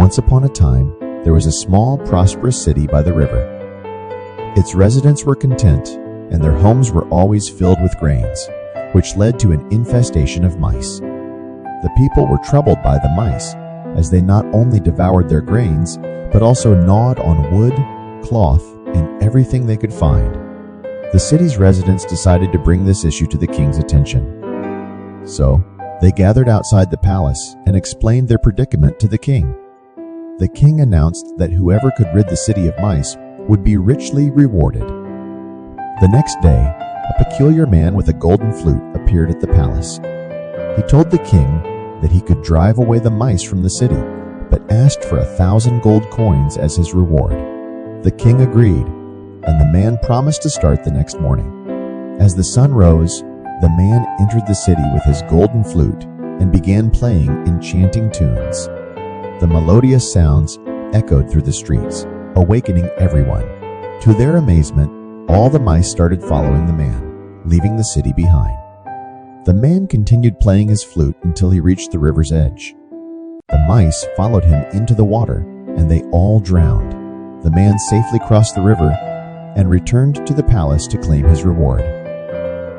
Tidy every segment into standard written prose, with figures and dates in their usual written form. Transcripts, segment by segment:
Once upon a time, there was a small, prosperous city by the river. Its residents were content, and their homes were always filled with grains, which led to an infestation of mice. The people were troubled by the mice, as they not only devoured their grains, but also gnawed on wood, cloth, and everything they could find. The city's residents decided to bring this issue to the king's attention. So, they gathered outside the palace and explained their predicament to the king. The king announced that whoever could rid the city of mice would be richly rewarded. The next day, a peculiar man with a golden flute appeared at the palace. He told the king that he could drive away the mice from the city, but asked for 1,000 gold coins as his reward. The king agreed, and the man promised to start the next morning. As the sun rose, the man entered the city with his golden flute and began playing enchanting tunes. The melodious sounds echoed through the streets, awakening everyone. To their amazement, all the mice started following the man, leaving the city behind. The man continued playing his flute until he reached the river's edge. The mice followed him into the water, and they all drowned. The man safely crossed the river and returned to the palace to claim his reward.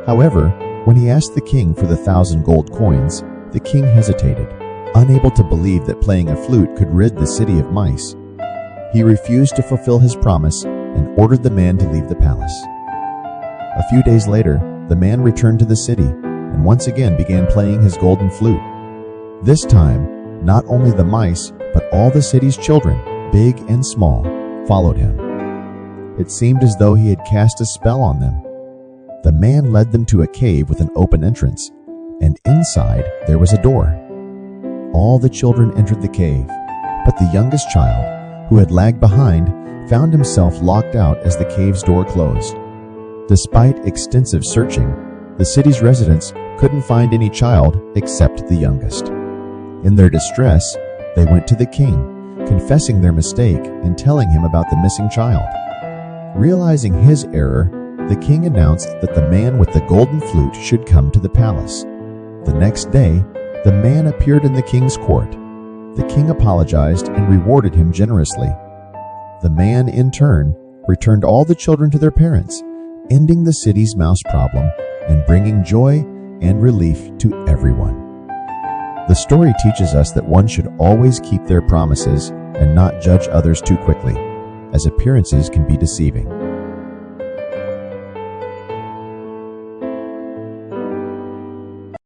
However, when he asked the king for the 1,000 gold coins, the king hesitated, unable to believe that playing a flute could rid the city of mice. He refused to fulfill his promise and ordered the man to leave the palace. A few days later, the man returned to the city and once again began playing his golden flute. This time, not only the mice, but all the city's children, big and small, followed him. It seemed as though he had cast a spell on them. The man led them to a cave with an open entrance, and inside there was a door. All the children entered the cave, but the youngest child, who had lagged behind, found himself locked out as the cave's door closed. Despite extensive searching, the city's residents couldn't find any child except the youngest. In their distress, they went to the king, confessing their mistake and telling him about the missing child. Realizing his error, the king announced that the man with the golden flute should come to the palace. The next day, the man appeared in the king's court. The king apologized and rewarded him generously. The man, in turn, returned all the children to their parents, ending the city's mouse problem and bringing joy and relief to everyone. The story teaches us that one should always keep their promises and not judge others too quickly, as appearances can be deceiving.